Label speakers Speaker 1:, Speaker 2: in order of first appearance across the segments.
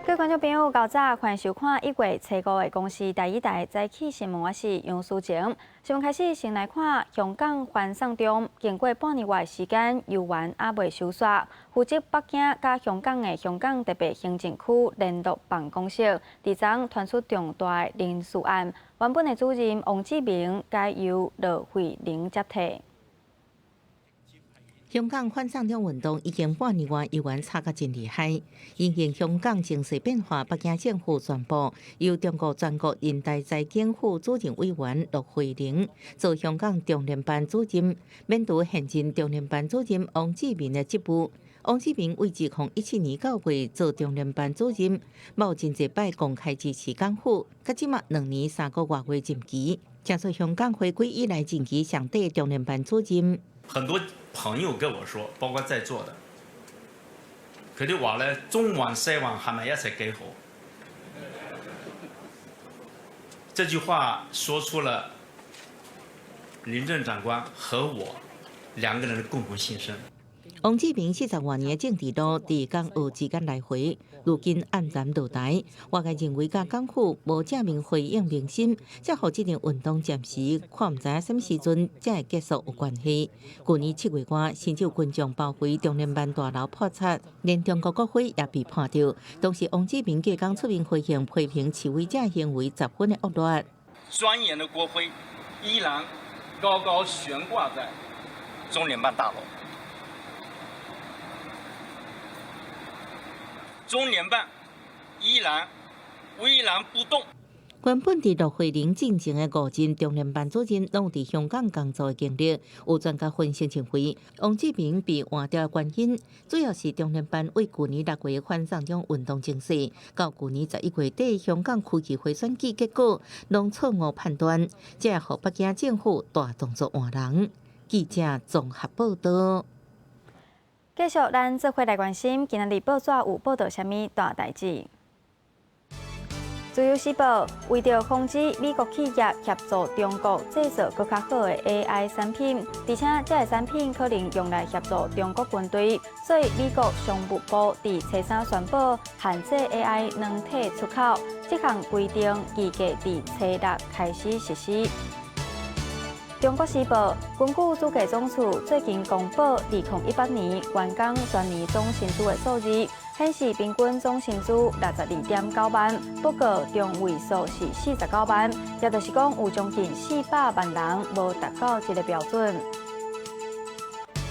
Speaker 1: 各位观众朋友，较早欢迎收看1月初5的公视第一台早起新闻，我是杨淑晴。新闻开始，先来看香港反送中，经过半年外时间，游玩还未收煞。负责北京甲香港的香港特别行政区联络办公室，伫昨传出重大的人事案，原本的主任王志明改由罗慧玲接替。
Speaker 2: 香港反送中运动已经半年外，游玩吵甲真厉害。因应香港情势变化，北京政府宣布由中国全国人大财经副主任委员陆慧玲做香港中联办主任，免除现任中联办主任王志明的职务。王志明为2017年9月做中联办主任，某真侪摆公开支持港府，甲即马2年3个月任期，成做香港回归以来任期上短中联办主任。
Speaker 3: 很多朋友跟我说，包括在座的，佢哋話咧，中環西環係咪一齊幾好？這句話說出了行政長官和我2個人的共同心聲。
Speaker 2: 王志明40多年政治路，伫港澳之間來回，如今黯然落台。外界認為，甲港府無正面回應民心，才互這場運動暫時看唔知什麼時陣才會結束有關係。去年7月外，甚至有群眾包圍中聯辦大樓破賊，連中國國徽也被破掉。當時王志明隔天出面回應批評示威者行為十分的惡劣。
Speaker 3: 莊嚴的國徽依然高高懸掛在中聯辦大樓。 中聯辦依然巍然不動。
Speaker 2: 原本伫陸慧玲進前的5任中聯辦主任，攏佇香港工作的經歷。有專家分析認為，王志明被換掉的原因，主要是中聯辦為去年6月反送中運動情勢，到去年11月底香港區議會選舉結果，攏錯誤判斷，才會予北京政府大動作換人。記者綜合報道。
Speaker 1: 繼續，咱做回來關心，今日報紙有報道啥物大代誌？自由時報為着防止美國企業協助中國製造更較好的 AI 產品，而且這個產品可能用來協助中國軍隊，所以美國商務部伫初三宣布限制 AI 軟體出口，這項規定預計伫初6開始實施。 中國時報根據主計總署最近公布2018年員工全年總薪資的數字，顯示平均總薪資62.9萬，不過中位數是49萬，也就是講有將近400萬人無達到這個標準。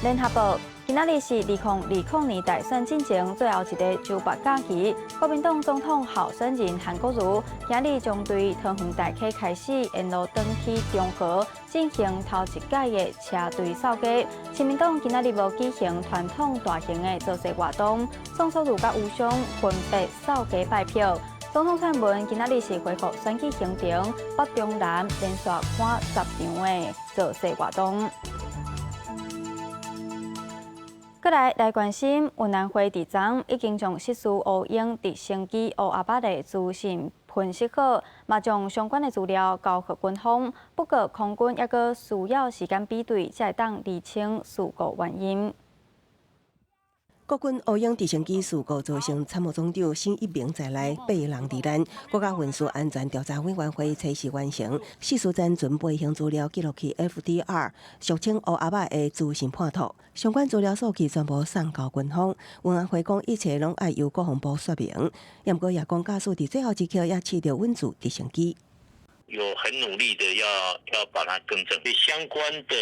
Speaker 1: 聯合報今仔日是2020年大選進程最後一個週末假期，國民黨總統候選人韓國瑜今日將對桃園大溪開始沿路轉去中和進行頭一屆的車隊掃街。親民黨今仔日無舉行傳統大型的造勢活動，宋楚瑜甲吳湘分別掃街拜票。總統蔡英文今仔日是恢復選舉行程，北中南連續看10場的造勢活動。 再來關心，雲南會地站已經將失事烏鷹直升機烏阿伯的資訊分析好，嘛將相關的資料交予軍方。不過，空軍也閣需要時間比對，才會當釐清事故原因。
Speaker 4: 國軍烏鷹直升機事故造成參謀總長死1名在內8人罹難。國家運輸安全調查委員會測試完成，事實前準備型資料記錄器 FDR， 俗稱烏阿伯的資訊判圖。相關資料數據全部送交軍方。運安會講一切攏愛由國防部說明。也不過也講駕駛佇最後一刻也試着穩住直升機。
Speaker 5: 有很努力的要把它更正，相關的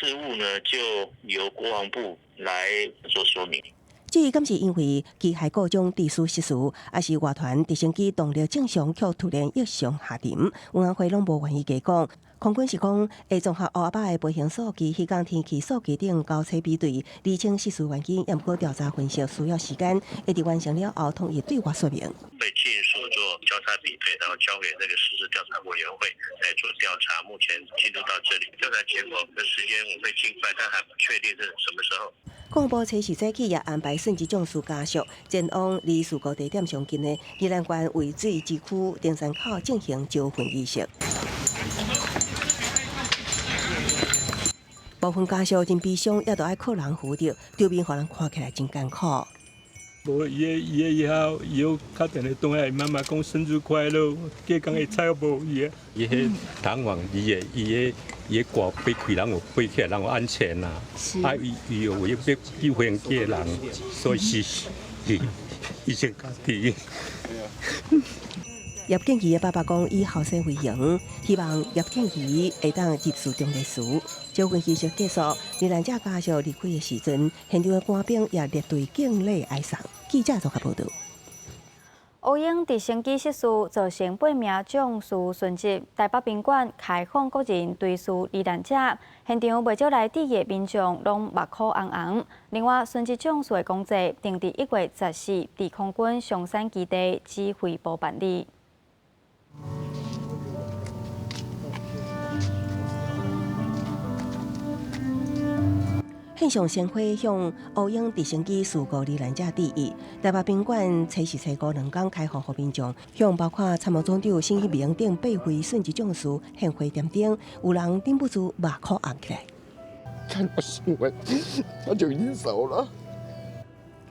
Speaker 5: 事務呢，就由國防部來做說明。
Speaker 4: 至於今次因為機械故障致死失事，還是外團直升機動力正常卻突然異常下沉，運安會攏無願意加講。空軍是講會綜合烏阿伯的飛行數據、迄天天氣數據等交叉比對，釐清失事原因，也不過調查分析需要時間，會佇完成了後統一對外說明。
Speaker 5: 會盡速做交叉比對，然後交給這個事實調查委員會來做調查。目前進入到這裡，調查結果的時間我會盡快，但還不確定是什麼時候。
Speaker 4: 國防部初時早起也安排甚至將士家屬前往離事故地點上近的宜蘭縣渭水支區登山口進行招魂儀式。部分家屬真悲傷，也都愛靠人扶着，場面讓人看起來真艱苦。
Speaker 6: 无伊后较定咧倒来，妈妈讲生日快乐，过工会吵无伊啊。
Speaker 7: 伊迄党员伊个歌背开人有背起来，人有安全呐。啊，伊有为去回应嘅人，所以是伊先家己。
Speaker 4: 叶建仪的爸爸讲，以后生为荣，希望叶建仪会当入书中历史。招魂仪式结束，罹难者家属离开的时阵，现场的官兵也列队敬礼哀送。记者综合报道。
Speaker 1: 乌英直升机失事造成8名将士殉职，台北宾馆开放国人追思罹难者，现场未少来抵的民众拢目眶红红。另外，殉职将士的公祭定伫1月14伫空军松山基地指挥部办理。献上鲜花向乌英直升机事故罹难者致意。台北宾馆初4、初52天开放，民众向包括参谋总长沈一鸣等8位殉职将士献花点灯，有人忍不住目眶红起来。
Speaker 8: 看到新闻，他就已经走了。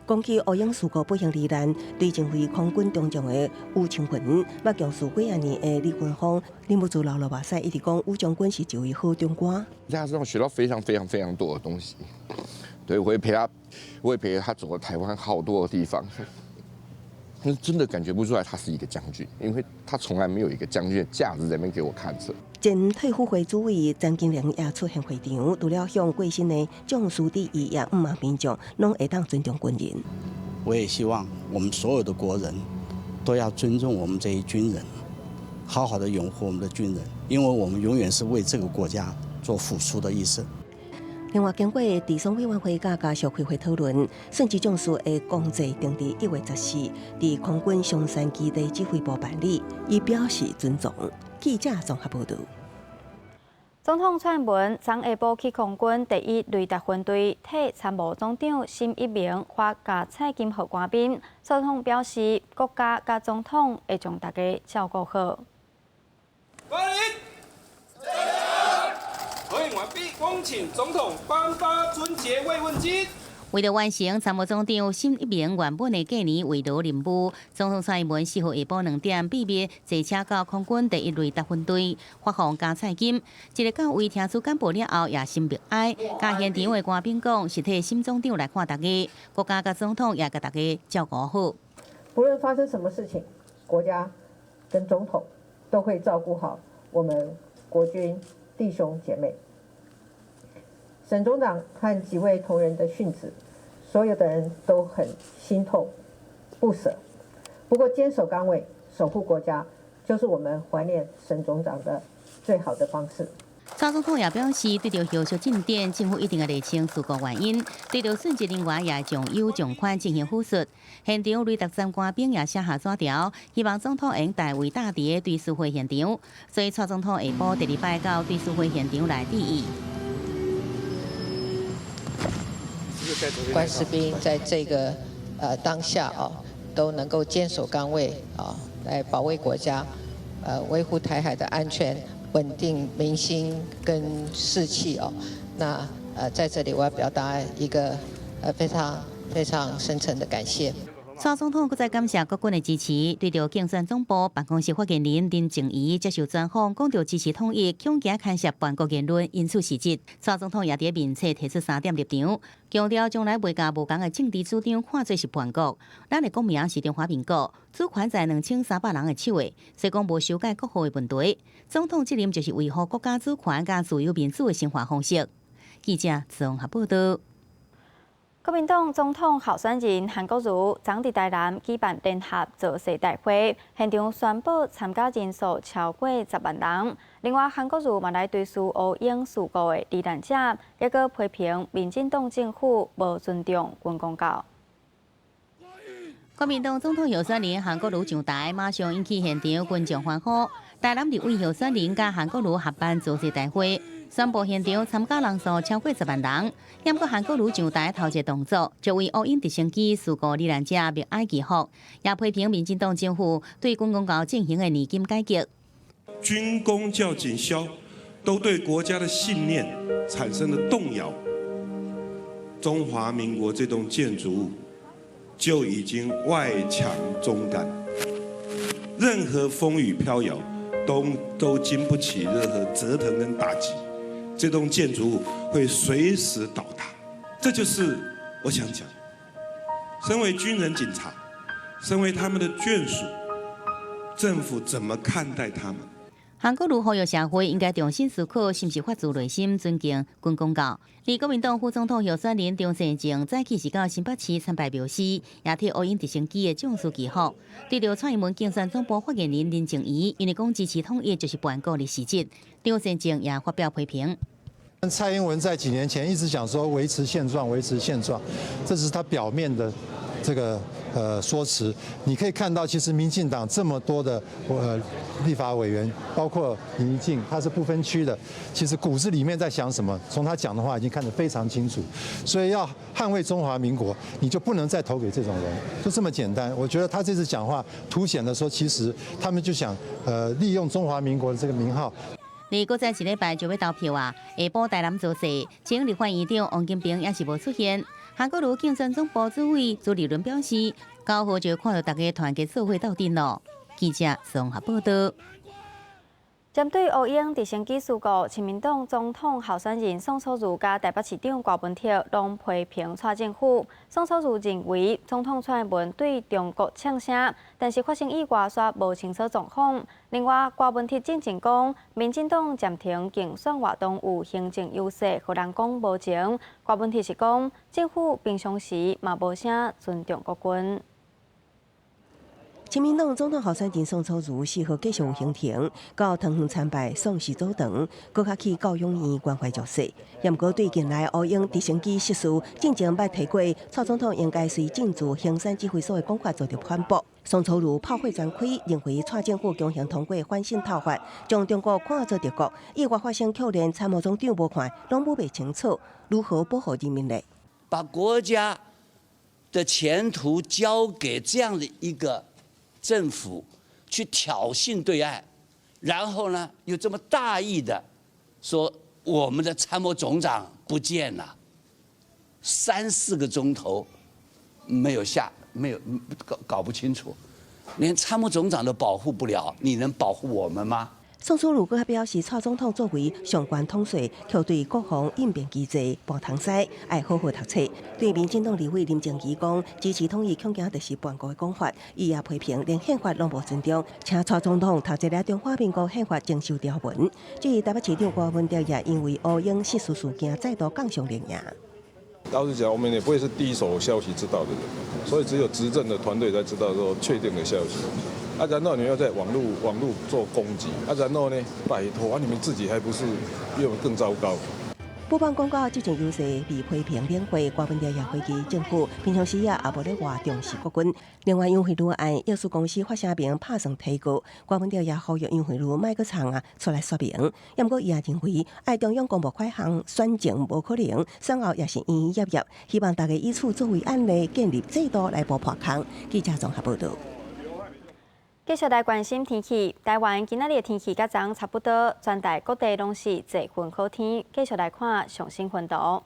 Speaker 4: 讲起乌英事故不幸罹难，对前回空军中将的吴清云，捌强事几啊年的李云峰，忍不住流目屎，一直讲吴将军是一位好长官。
Speaker 8: 在他身上学到非常多的东西，对，我也陪他走了台湾好多的地方。真的感觉不出来他是一个将军，因为他从来没有一个将军的架子在那边给我看着。
Speaker 4: 前退伍会主委张金玲也出现会场，除了向过身的将士致意，也毋望民众拢会当尊重军人。
Speaker 9: 我也希望我们所有的国人都要尊重我们这些军人，好好的拥护我们的军人，因为我们永远是为这个国家做付出的意思。
Speaker 4: 另外，经过治丧委员会甲家属开会讨论，殉职将士的公祭定伫1月14，伫空军松山基地指挥部办理，以表示尊重。记者综合报道。总统蔡英文昨下晡去空军第1雷达分队替参谋总长沈一鸣发加菜金给官兵。总统表示，国家甲总统会将大家照顾好。
Speaker 10: 回应完毕，恭请总统颁发春节慰问金。
Speaker 2: 为了完成参谋总长沈一鸣原本的过年慰劳任务，总统蔡英文4号下晡2点秘密坐车到空军第1雷达分队，发放加菜金。一个到位听取简报了后，也深默哀，甲现场的官兵讲，是替沈总长来看大家，国家甲总统也甲大家照顾好。
Speaker 11: 不论发生什么事情，国家跟总统都会照顾好我们国军弟兄姐妹。沈总长和几位同仁的殉职，所有的人都很心痛不舍。不过坚守岗位，守护国家，就是我们怀念沈总长的最好的方式。
Speaker 2: 蔡总统也表示，对着后续进展，政府一定会厘清事故原因，对着殉职人员也将有奖款进行抚恤。现场雷达站官兵也写下纸条，希望总统用大为大地的对事会现场，所以蔡总统下晡第2摆到对事会现场来致意。
Speaker 12: 官士兵在这个当下都能够坚守岗位来保卫国家，维护台海的安全，稳定民心跟士气那在这里我要表达一个非常深沉的感谢。
Speaker 2: 蔡总统再感谢国军的支持，对着竞选总部办公室发言人林静怡接受专访，讲到支持统一，恐惊干涉叛国言论，因此辞职。蔡总统也伫面册提出3点立场，强调将来袂甲无共的政治主张看作是叛国。咱的国名是中华民国，主权在2300人的手下，所以讲无修改国号的问题。总统责任就是维护国家主权甲自由民主的生活方式。记者综合报道。国民党总统候选人韩国瑜昨伫台南举办联合造势大会，现场宣布参加人数超过10万人。另外，韩国瑜嘛来追思乌英事故的罹难者，也阁批评民进党政府无尊重军公教。国民党总统候选人韩国瑜上台，马上引起现场群众欢呼。台南立委候选人甲韩国瑜合办造势大会。宣布现场参加人数超过10万人，兼过韩国瑜上台头一个动作，就为乌英直升机事故罹难者默哀祈福，也批评民进党政府对军公教进行的年金改革。
Speaker 13: 军公教警消都对国家的信念产生了动摇。中华民国这栋建筑物就已经外强中干，任何风雨飘摇都经不起任何折腾跟打击，这栋建筑物会随时倒塌。这就是我想讲，身为军人、警察，身为他们的眷属，政府怎么看待他们？
Speaker 2: 韩国瑜呼吁社会应该重新思考，是不是发自内心尊敬军公教。而国民党副总统候选人张善政早起是到新北市参拜庙司，也替乌鹰直升机的将士祈福。对着蔡英文竞选总部发言人林静怡，因为讲支持统一就是叛国的事迹，张善政也发表批评。
Speaker 14: 蔡英文在几年前一直讲说维持现状，维持现状，这是他表面的这个说辞。你可以看到，其实民进党这么多的立法委员，包括林宜静，他是不分区的，其实骨子里面在想什么，从他讲的话已经看得非常清楚。所以要捍卫中华民国，你就不能再投给这种人，就这么简单。我觉得他这次讲话凸显了说，其实他们就想利用中华民国的这个名号。
Speaker 2: 而搁在一礼拜就要投票啊！下晡台南造势，前立法院长王金平也是无出现。韩国瑜竞选总部主委朱立伦表示，9号就看到大家团结做伙斗阵咯。记者综合报道。
Speaker 1: 针对乌鹰直升机事故，亲民党总统候选人宋楚瑜甲台北市长郭文铁拢批评蔡政府。宋楚瑜认为，总统蔡英文对中国呛声，但是发生意外却无清楚状况。另外，郭文铁正正讲，民进党暂停竞选活动有行政优势，互人讲无情。郭文铁是讲，政府平常时嘛无啥尊重国军。
Speaker 4: 亲民党总统候选人宋楚瑜4号继续行程，到汤园参拜宋氏祖堂，搁较去高雄院关怀祝寿。不过对近来乌鹰直升机失事，进前捌提过，蔡总统应该随政治行山指挥所的讲法做着反驳。宋楚瑜炮火全开，认为蔡政府强行通过反渗透法，将中国看作敌国。意外发生却连参谋总长无看，拢摸不清楚如何保护人民呢？
Speaker 15: 把国家的前途交给这样的一个政府去挑衅对岸，然后呢又这么大意的说我们的参谋总长不见了，3、4个钟头没有搞不清楚，连参谋总长都保护不了，你能保护我们吗？
Speaker 4: 宋楚瑜还表示，蔡总统作为上官统帅，却对国防应变机制无通使，爱好好读册。对民进党立委林静怡讲，支持统一恐惊就是叛国的讲法，伊也批评连宪法拢无尊重，请蔡总统读一了中华民国宪法征收条文。至于台北市长郭文铁也因为乌鹰失事事件再度杠上连赢。
Speaker 16: 老实讲，我们也不会是第一手消息知道的人，所以只有执政的团队才知道说确定的消息。然后你要在网络做攻击，然后呢，拜托你们自己还不是比我们更糟糕？
Speaker 4: 不帮公告这种优势被批评免费，郭文铁也回击政府平常时也无咧话重视国军。另外，杨惠如案药事公司发声明拍算提告，郭文铁也呼吁杨惠如莫搁藏出来说明。不过，伊也认为爱中央公布快项选情无可能，选后也是莺莺燕燕，希望大家以此作为案例，建立制度来补破坑。记者综合报道。
Speaker 1: 继续来关心天气，台湾今仔日的天气甲昨昏差不多，全台各地拢是侪云好天。继续来看上新温度。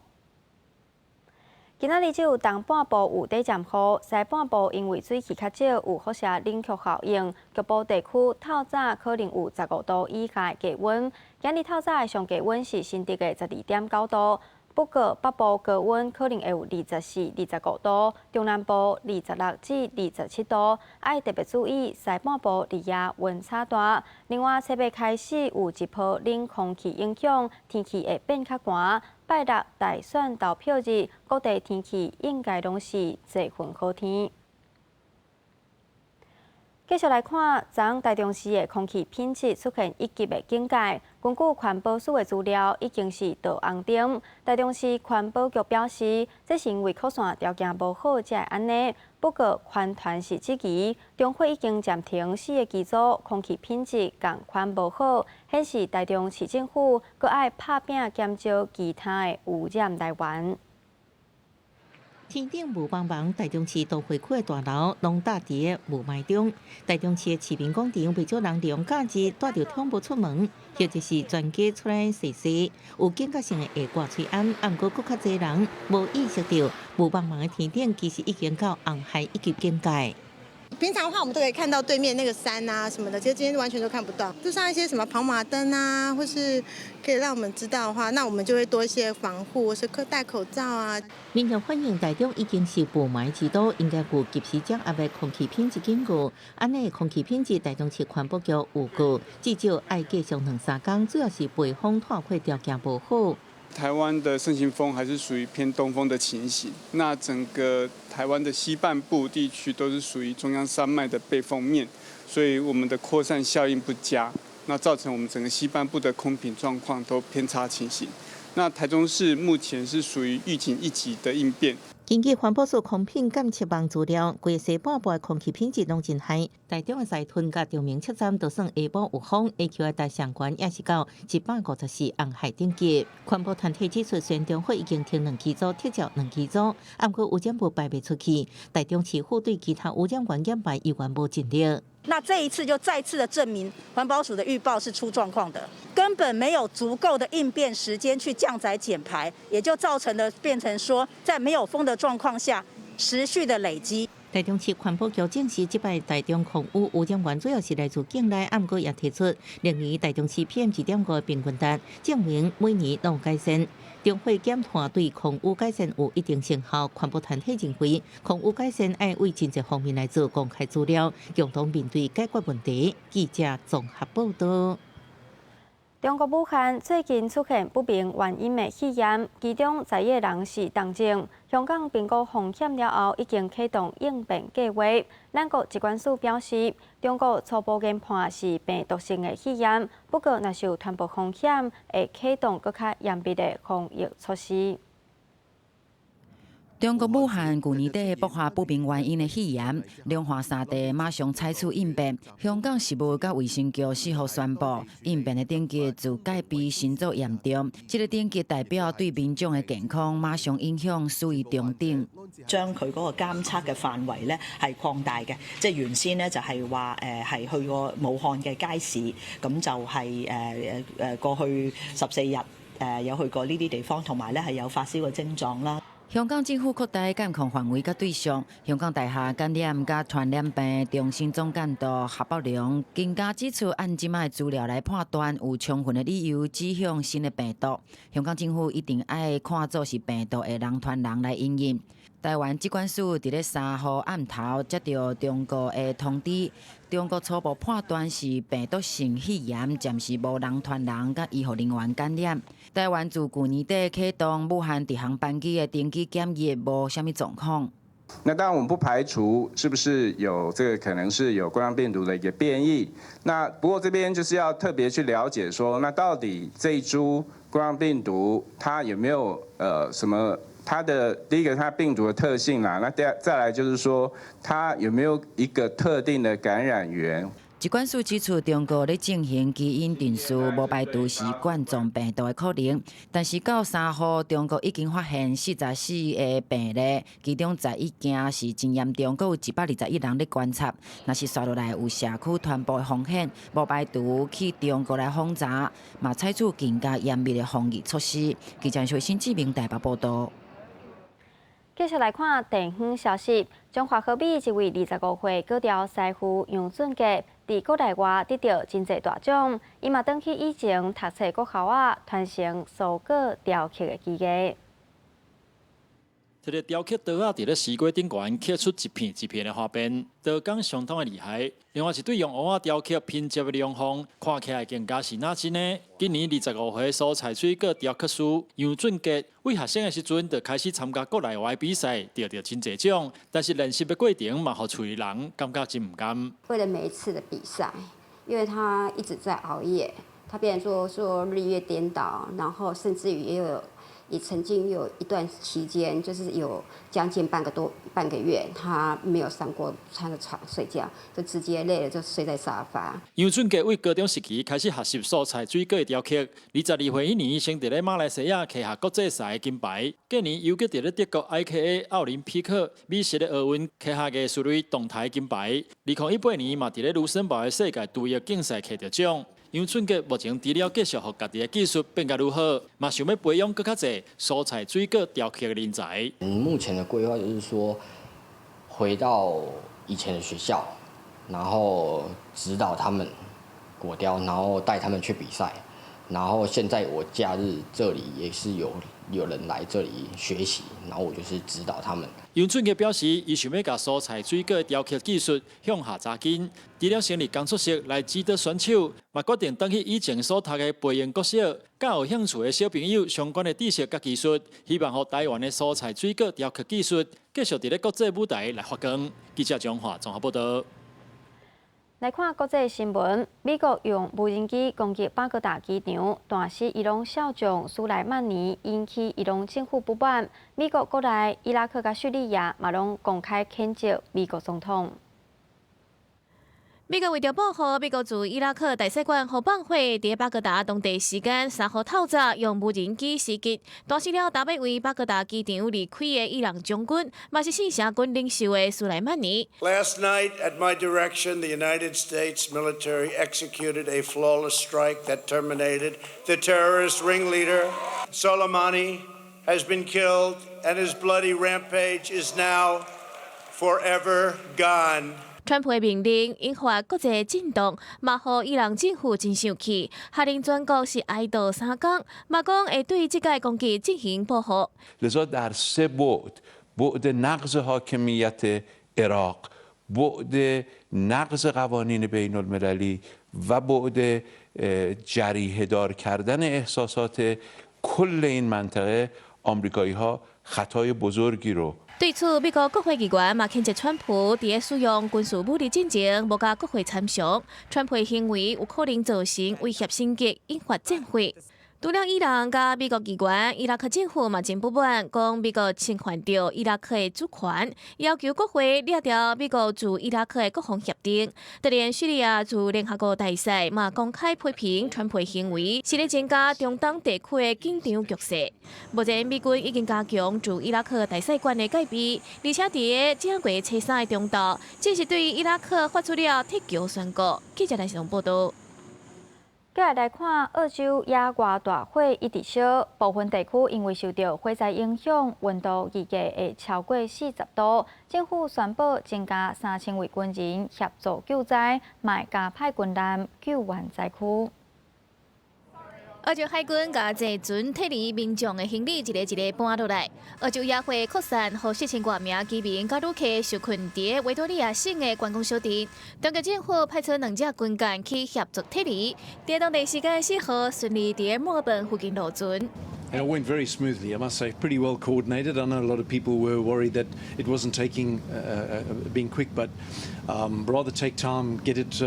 Speaker 1: 今仔日只有东半部有短暂雨，西半部因为水汽较少，有辐射冷却效应，局部地区透早可能有15度以下低温。今日透早的上低温是新竹的12.9度。不过，北部高温可能会有24、25度，中南部26至27度，要特别注意西半部日夜温差大。另外，西北开始有一波冷空气影响，天气会变较寒。拜六大选投票日，各地天气应该拢是侪云好天。继续来看，昨昏台中市的空气品质出现一级的警戒。根据环保署的资料，已经是到红灯。台中市环保局表示，这是因为扩线条件无好才会安尼。不过，环团是质疑，中火已经暂停4个机组，空气品质同款无好，显示台中市政府搁爱拍拼减少其他的污染来源。
Speaker 2: 天顶雾茫茫，台中市都会区的大楼拢搭伫个雾霾中。台中市的市民广场未少人利用假日带着宠物出门，或者是全家出来踅踅，有警觉性的会挂吹暗，毋过搁较侪人无意识到雾茫茫的天顶其实已经到红海一级警戒。
Speaker 17: 平常的话，我们都可以看到对面那个山啊什么的，其实今天完全都看不到。就像一些什么跑马灯啊，或是可以让我们知道的话，那我们就会多一些防护，或是戴口罩啊。
Speaker 2: 民众反映台中已经是雾霾之都，应该有及时掌握的空气品质警告。安尼空气品质，台中市环保局有告，至少爱继续2-3天，主要是北风拓阔条件无好。
Speaker 18: 台湾的盛行风还是属于偏东风的情形，那整个台湾的西半部地区都是属于中央山脉的背风面，所以我们的扩散效应不佳，那造成我们整个西半部的空品状况都偏差情形。那台中市目前是属于预警1级的应变。
Speaker 2: 根据环保署空品监测网资料，规西半部的空气品质拢真歹。台中的西屯甲中明测站就算下晡有风 ，AQI 值上悬也是到154红海等级。环保团体指出，虽然中火已经停2机组，撤照2机组，不过污染物排未出去。台中市府对其他污染源掩排依然无尽力。
Speaker 19: 那这一次就再次的证明，环保署的预报是出状况的，根本没有足够的应变时间去降载减排，也就造成了变成说，在没有风的状况下，持续的累积。
Speaker 2: 台中市环保局证实，这摆台中空污污染源主要是来自境内，不过也提出20年台中市 PM2.5的平均值，证明每年都有改善。中会检判对空污改善有一定成效，环保团体认为空污改善要为真济方面来做公开资料，共同面对解决问题。记者综合报道。
Speaker 1: 中国武汉最近出现不明原因的肺炎，其中在野人是重症。香港评估风险了后，已经启动应变计划。咱国疾管署表示，中国初步研判是病毒性的肺炎，不过若是有传播风险，会启动更较严密的防疫措施。
Speaker 20: 中国武汉去年底爆发不明原因的肺炎，两化三地马上采取应变。香港食物甲卫生局4号宣布，应变的等级自改为新作严重。这个等级代表对民眾嘅健康馬上影響屬於中等。
Speaker 21: 將佢嗰個監測嘅範圍咧係擴大嘅，即係原先咧就係話係去過武漢嘅街市，咁就係過去14日有去過呢啲地方，同埋咧係有發燒嘅症狀啦。
Speaker 20: 香港政府擴大監控範圍甲對象，香港大廈感染甲傳染病中心總監督夏寶龍更加指出，按即賣資料來判斷，有充分的理由指向新的病毒。香港政府一定愛看作是病毒的人傳人來應用。台灣疾管署伫咧3號暗頭接到中國的通知，中國初步判斷是病毒性肺炎，暫時無人傳人甲醫護人員感染。台灣自去年底啟動武漢直航班機的登機檢疫，無啥物狀況。
Speaker 22: 那当然，我们不排除是不是有这个可能是有冠状病毒的一个变异。那不过这边就是要特别去了解说，那到底这一株冠状病毒它有没有什么？它的第一个，它病毒的特性啦，那再来就是说，它有没有一个特定的感染源？
Speaker 20: 疾管署指出，中国咧进行基因定序，无排除是冠状病毒的可能。但是到3号，中国已经发现44个病例，其中11件是真严重，阁有121人咧观察。若是刷落来有社区传播的风险，无排除去中国来访查，嘛采取更加严密的防疫措施。记者徐新志明台北报道。
Speaker 1: 继续来看电影消息，中华科比一位25岁高调师傅杨俊杰，伫国内外得到真济大奖，伊嘛转去以前读册国校传承手工雕刻的技艺。
Speaker 23: 这个雕刻刀伫咧石锅顶悬刻出一片一片的花边，刀工相当的厉害。另外一对用乌雕刻拼接的良方，看起来更加是那真的。今年25岁所采取个雕刻师杨俊杰，为学生的时阵就开始参加国内外比赛，得到真济奖。但是练习的过程嘛，互厝里人感觉真唔甘。
Speaker 24: 为了每一次的比赛，因为他一直在熬夜，他变成说日夜颠倒，然后甚至于也有也曾经有一段期间，就是有将近半个月，他没有上过他的床睡觉，就直接累了就睡在沙发。
Speaker 23: 杨俊杰为高中时期开始学习蔬菜水果的雕刻，22岁迄年先伫咧马来西亚拿下国际赛的金牌，隔年又搁伫咧德国 IKA 奥林匹克美式的奥运拿下艺术类动态金牌。2018年嘛伫咧卢森堡的世界厨艺竞赛摕到奖。杨俊杰目前除了继续互家己的技术变甲如何，嘛想要培养更较侪蔬菜水果雕刻的人才。
Speaker 3: 目前的规划就是说，回到以前的学校，然后指导他们果雕，然后带他们去比赛。然后现在我假日这里也是有人来这里学习，然后我就是指导他们。
Speaker 23: 杨俊杰表示，伊想要把蔬菜水果雕刻技术向下扎根，除了成立工作室来指导选手，嘛决定回去以前所读的培养国小，甲有兴趣的小朋友相关的知识甲技术，希望让台湾的蔬菜水果雕刻技术继续伫咧国际舞台来发光。记者张华综合报道。
Speaker 1: 来看国际新闻，美国用无人机攻击巴格达机场，弹死伊朗少将苏莱曼尼，引起伊朗政府不满。美国国内伊拉克甲叙利亚嘛拢公开谴责美国总统。
Speaker 5: 美国为着保护美国驻伊拉克大使馆和帮会，伫巴格达当地时间3号透早用无人机袭击，弹死了搭要为巴格达机场离开的伊朗将军，嘛是信社军领袖的苏莱曼尼。
Speaker 6: Last night, at my direction, the United States military executed a flawless strike that terminated the terrorist ringleader. Soleimani has been killed, and his bloody rampage is now forever gone.
Speaker 5: 川普的命令引发国际震动，嘛互伊朗政府真生气，下令全国是哀悼3天，嘛讲会对这个攻击进行报复。
Speaker 7: لذا در 3 بعد نقض حاکمیت عراق، بعد نقض قوانین بین المللی و بعد جریحه دار کردن احساسات کل این منطقه آمریکایی ها خطای بزرگی رو
Speaker 5: 对此，美国国会议员嘛谴责川普伫咧使用军事武力进前，无甲国会参详，川普的行为有可能造成威胁升级，引发战火。除了伊朗甲美国议员，伊拉克政府嘛真不满，讲美国侵犯着伊拉克的主权，要求国会掠掉美国驻伊拉克的国防协定。就连叙利亚驻联合国大使嘛公开批评川普的行为，是咧增加中东地区的紧张局势。目前美军已经加强驻伊拉克大使馆的戒备，而且伫正月初3的中昼，正是对伊拉克发出了撤侨宣告。记者来上报道。
Speaker 1: 再来看澳洲野外大火一直烧，部分地区因为受到火灾影响，温度预计会超过40度。政府宣布增加3000位军人协助救灾，卖加派军舰救援灾区。
Speaker 5: 澳洲海军甲坐船撤离民众的行李一个一个搬落来。澳洲野火扩散，互7000多名居民甲旅客受困伫维多利亚省的观光小镇。当地政府派出2只军舰去协助撤离，伫当地时间4号顺利伫墨尔本附近落船。
Speaker 25: It went very smoothly, I must say, pretty well coordinated. I know a lot of people were worried that it wasn't being quick, but rather take time, get it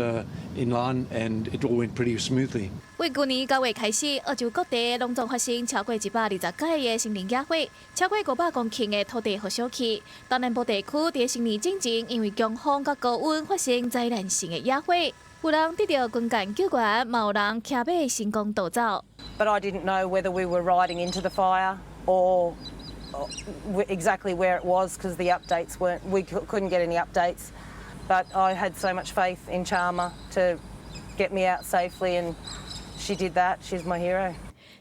Speaker 25: in line, and it all went pretty smoothly.
Speaker 5: 为去年9月开始，澳洲各地隆重发生超过120届的森林野火，超过500公顷的土地和烧去。东南部地区伫新年之前，因为强风甲高温发生灾难性的野火。有人得到军舰救援，嘛有人骑马成功逃走。
Speaker 26: But I didn't know whether we were riding into the fire or exactly where it was because the updates weren't. We couldn't get any updates. But I had so much faith in Charmer to get me out safely, and she did that. She's my hero.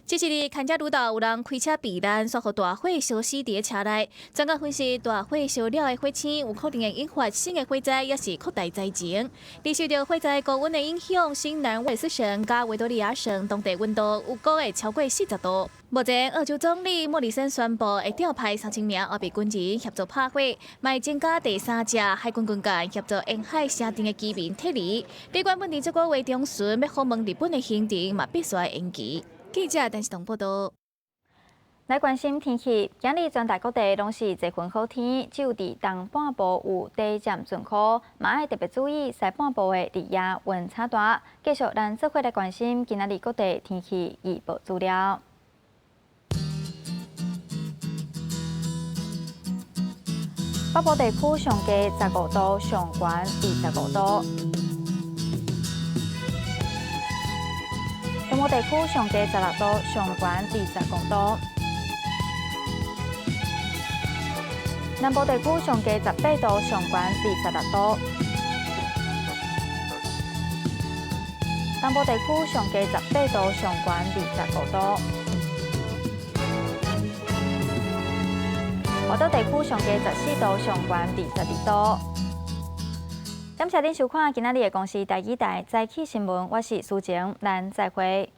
Speaker 5: 这一日，看遮路道有人开车避难，煞互大火烧死伫车内。专家分析，大火烧了的火星有可能会引发新的火灾，也是扩大灾情。而受到火灾高温的影响，新南威尔斯省甲维多利亚省当地温度有高会超过40度。目前，澳洲总理莫里森宣布会调派3000名后备军人协助拍火，卖增加第3只海军军舰协助沿海城镇的居民撤离。有关问题，这个月中旬要访问日本的行程嘛必须延期。记者陈世彤报道。
Speaker 1: 来关心天气，今日全台各地拢是多云好天，只有伫东半部有低渐阵雨，嘛爱特别注意西半部的日夜温差大。继续咱做伙来关心今仔日各地天气预报资料。北部地区上低15度，上悬25度。中部地区上低16度，上悬25度。南部地区上低18度，上悬26度。东部地区上低18度，上悬25度。华岛地区上低14度，上悬22度。感谢您收看今仔日的公视第2台早起新闻，我是苏晴，咱再会。